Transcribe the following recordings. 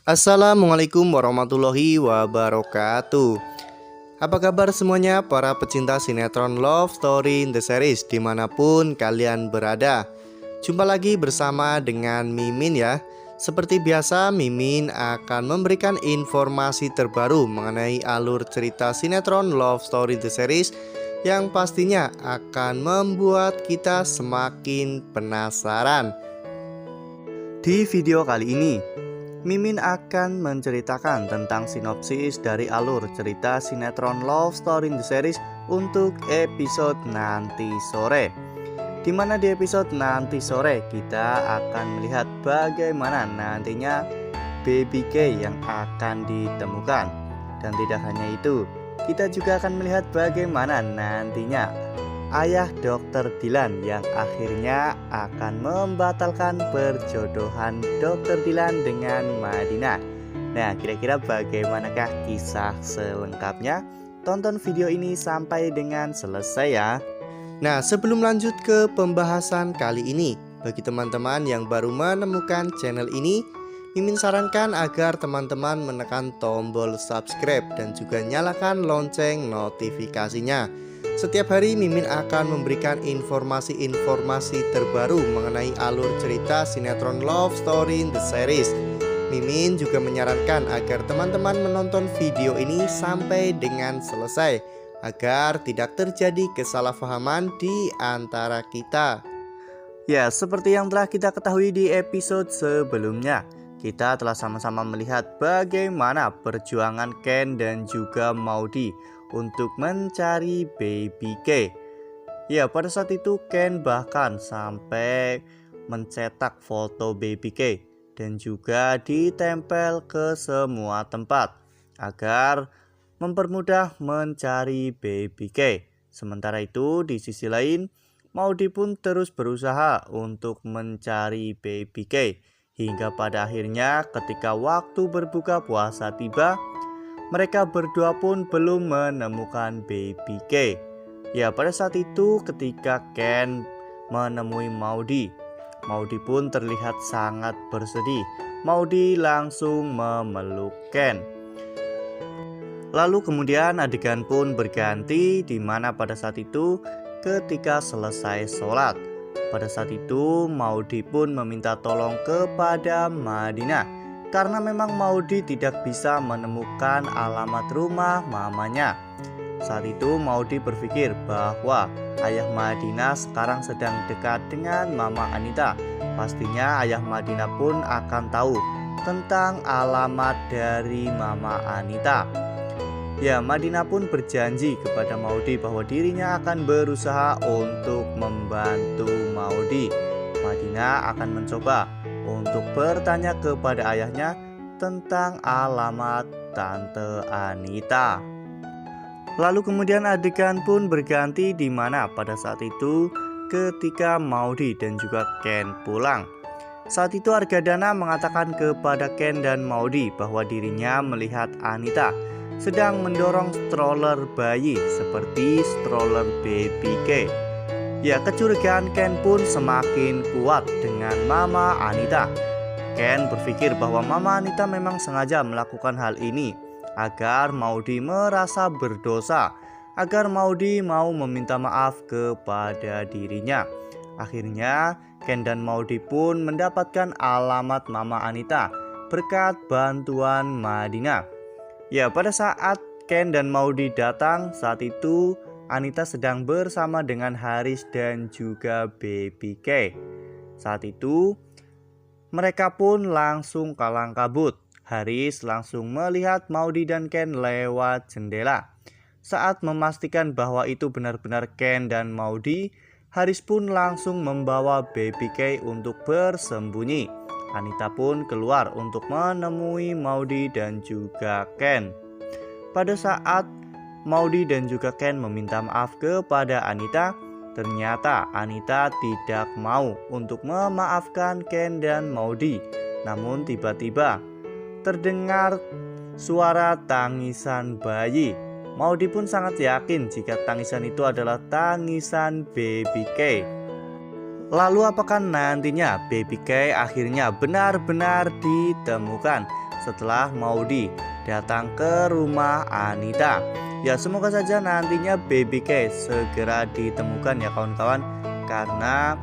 Assalamualaikum warahmatullahi wabarakatuh. Apa kabar semuanya para pecinta sinetron Love Story in the Series dimanapun kalian berada. Jumpa lagi bersama dengan Mimin ya. Seperti biasa Mimin akan memberikan informasi terbaru mengenai alur cerita sinetron Love Story in the Series yang pastinya akan membuat kita semakin penasaran. Di video kali ini Mimin akan menceritakan tentang sinopsis dari alur cerita sinetron Love Story in the Series untuk episode nanti sore. Dimana di episode nanti sore kita akan melihat bagaimana nantinya Baby K yang akan ditemukan. Dan tidak hanya itu, kita juga akan melihat bagaimana nantinya ayah Dr. Dilan yang akhirnya akan membatalkan perjodohan Dr. Dilan dengan Madinah. Nah, kira-kira bagaimanakah kisah selengkapnya? Tonton video ini sampai dengan selesai ya. Nah, sebelum lanjut ke pembahasan kali ini, bagi teman-teman yang baru menemukan channel ini, Mimin sarankan agar teman-teman menekan tombol subscribe dan juga nyalakan lonceng notifikasinya. Setiap hari Mimin akan memberikan informasi-informasi terbaru mengenai alur cerita sinetron Love Story in the Series. Mimin juga menyarankan agar teman-teman menonton video ini sampai dengan selesai agar tidak terjadi kesalahpahaman di antara kita. Ya, seperti yang telah kita ketahui di episode sebelumnya, kita telah sama-sama melihat bagaimana perjuangan Ken dan juga Maudy untuk mencari Baby K. Ya, pada saat itu Ken bahkan sampai mencetak foto Baby K dan juga ditempel ke semua tempat agar mempermudah mencari Baby K. Sementara itu di sisi lain, Maudy pun terus berusaha untuk mencari Baby K hingga pada akhirnya ketika waktu berbuka puasa tiba, mereka berdua pun belum menemukan Baby K. Ya, pada saat itu ketika Ken menemui Maudy, Maudy pun terlihat sangat bersedih. Maudy langsung memeluk Ken. Lalu kemudian adegan pun berganti di mana pada saat itu ketika selesai sholat, pada saat itu Maudy pun meminta tolong kepada Madinah karena memang Maudy tidak bisa menemukan alamat rumah mamanya. Saat itu Maudy berpikir bahwa ayah Madinah sekarang sedang dekat dengan Mama Anita. Pastinya ayah Madinah pun akan tahu tentang alamat dari Mama Anita. Ya, Madinah pun berjanji kepada Maudy bahwa dirinya akan berusaha untuk membantu Maudy. Madinah akan mencoba untuk bertanya kepada ayahnya tentang alamat Tante Anita. Lalu kemudian adegan pun berganti di mana pada saat itu ketika Maudy dan juga Ken pulang. Saat itu Argadana mengatakan kepada Ken dan Maudy bahwa dirinya melihat Anita sedang mendorong stroller bayi seperti stroller Baby K. Ya, kecurigaan Ken pun semakin kuat dengan Mama Anita. Ken berpikir bahwa Mama Anita memang sengaja melakukan hal ini agar Maudy merasa berdosa, agar Maudy mau meminta maaf kepada dirinya. Akhirnya Ken dan Maudy pun mendapatkan alamat Mama Anita berkat bantuan Madinah. Ya, pada saat Ken dan Maudy datang, saat itu Anita sedang bersama dengan Haris dan juga Baby K. Saat itu mereka pun langsung kalang kabut. Haris langsung melihat Maudy dan Ken lewat jendela. Saat memastikan bahwa itu benar-benar Ken dan Maudy, Haris pun langsung membawa Baby K untuk bersembunyi. Anita pun keluar untuk menemui Maudy dan juga Ken. Pada saat Maudy dan juga Ken meminta maaf kepada Anita, ternyata Anita tidak mau untuk memaafkan Ken dan Maudy. Namun tiba-tiba terdengar suara tangisan bayi. Maudy pun sangat yakin jika tangisan itu adalah tangisan Baby K. Lalu apakah nantinya Baby K akhirnya benar-benar ditemukan? setelah Maudy datang ke rumah Anita. Ya, semoga saja nantinya baby K segera ditemukan ya kawan-kawan. Karena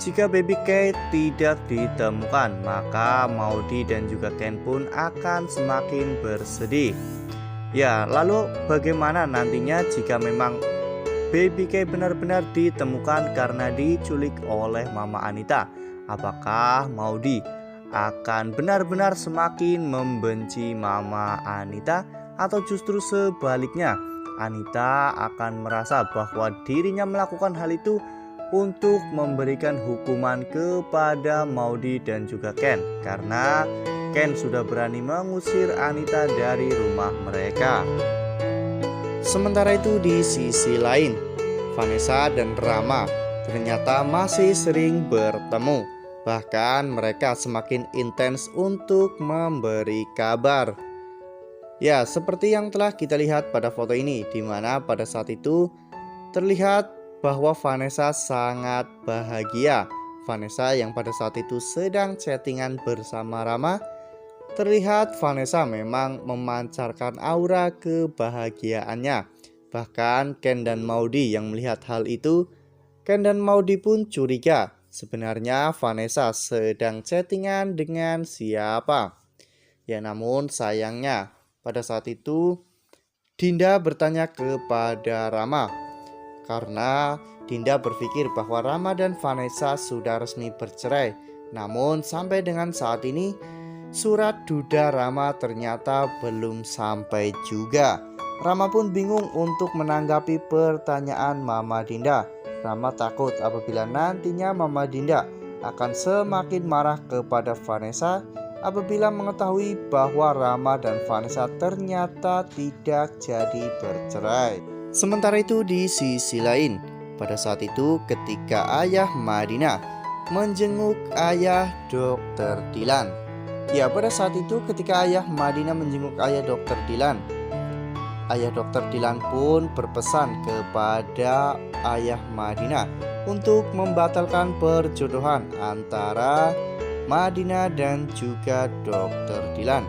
jika baby K tidak ditemukan, maka Maudy dan juga Ken pun akan semakin bersedih. Ya, lalu bagaimana nantinya jika memang baby K benar-benar ditemukan karena diculik oleh Mama Anita? Apakah Maudy akan benar-benar semakin membenci Mama Anita, atau justru sebaliknya Anita akan merasa bahwa dirinya melakukan hal itu untuk memberikan hukuman kepada Maudy dan juga Ken, karena Ken sudah berani mengusir Anita dari rumah mereka. Sementara itu di sisi lain, Vanessa dan Rama ternyata masih sering bertemu. Bahkan mereka semakin intens untuk memberi kabar. Ya, seperti yang telah kita lihat pada foto ini, di mana pada saat itu terlihat bahwa Vanessa sangat bahagia. Vanessa yang pada saat itu sedang chattingan bersama Rama. Terlihat Vanessa memang memancarkan aura kebahagiaannya. Bahkan Ken dan Maudy yang melihat hal itu, Ken dan Maudy pun curiga. Sebenarnya Vanessa sedang chattingan dengan siapa? Ya, namun sayangnya pada saat itu Dinda bertanya kepada Rama, karena Dinda berpikir bahwa Rama dan Vanessa sudah resmi bercerai. Namun sampai dengan saat ini surat duda Rama ternyata belum sampai juga. Rama pun bingung untuk menanggapi pertanyaan Mama Dinda. Rama takut apabila nantinya Mama Dinda akan semakin marah kepada Vanessa apabila mengetahui bahwa Rama dan Vanessa ternyata tidak jadi bercerai. Sementara itu di sisi lain, pada saat itu ketika ayah Madina menjenguk ayah Dr. Dilan. Ya, pada saat itu ketika ayah Madina menjenguk ayah Dr. Dilan, ayah Dr. Dilan pun berpesan kepada ayah Madina untuk membatalkan perjodohan antara Madina dan juga Dr. Dilan.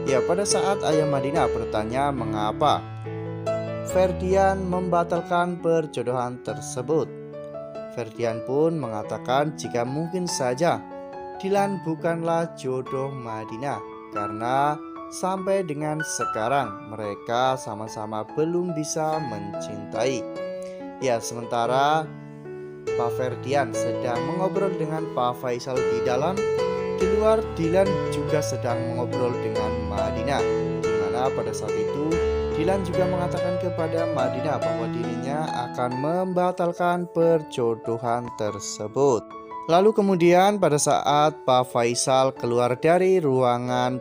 Ya, pada saat ayah Madina bertanya mengapa Ferdian membatalkan perjodohan tersebut, Ferdian pun mengatakan jika mungkin saja Dilan bukanlah jodoh Madina, karena sampai dengan sekarang mereka sama-sama belum bisa mencintai. Ya, sementara Pak Ferdian sedang mengobrol dengan Pak Faisal di dalam. Di luar, Dilan juga sedang mengobrol dengan Madina, di mana pada saat itu Dilan juga mengatakan kepada Madina bahwa dirinya akan membatalkan perjodohan tersebut. Lalu kemudian pada saat Pak Faisal keluar dari ruangan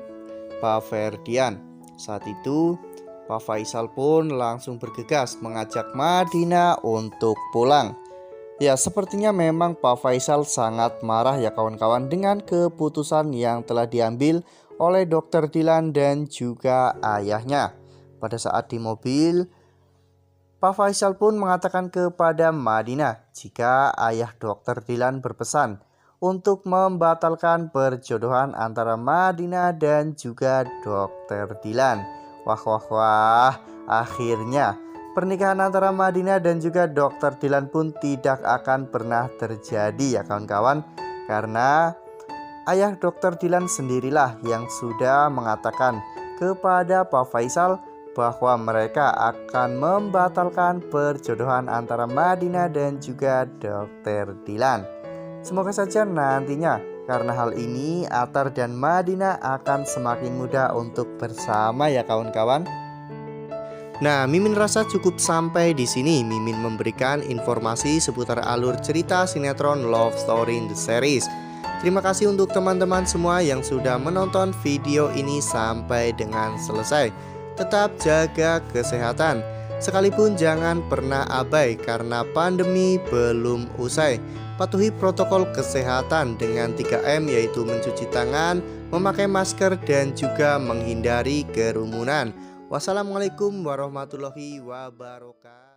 Pak Ferdian, saat itu Pak Faisal pun langsung bergegas mengajak Madina untuk pulang. Ya, sepertinya memang Pak Faisal sangat marah ya kawan-kawan dengan keputusan yang telah diambil oleh Dr. Dilan dan juga ayahnya. Pada saat di mobil, Pak Faisal pun mengatakan kepada Madina jika ayah Dr. Dilan berpesan untuk membatalkan perjodohan antara Madina dan juga Dr. Dilan. Wah, akhirnya pernikahan antara Madina dan juga Dr. Dilan pun tidak akan pernah terjadi ya kawan-kawan, karena ayah Dr. Dilan sendirilah yang sudah mengatakan kepada Pak Faisal bahwa mereka akan membatalkan perjodohan antara Madina dan juga Dr. Dilan. Semoga saja nantinya karena hal ini Atar dan Madina akan semakin mudah untuk bersama ya kawan-kawan. Nah, Mimin rasa cukup sampai di sini. Mimin memberikan informasi seputar alur cerita sinetron Love Story in the Series. Terima kasih untuk teman-teman semua yang sudah menonton video ini sampai dengan selesai. Tetap jaga kesehatan, sekalipun jangan pernah abai karena pandemi belum usai. Patuhi protokol kesehatan dengan 3M, yaitu mencuci tangan, memakai masker, dan juga menghindari kerumunan. Wassalamualaikum warahmatullahi wabarakatuh.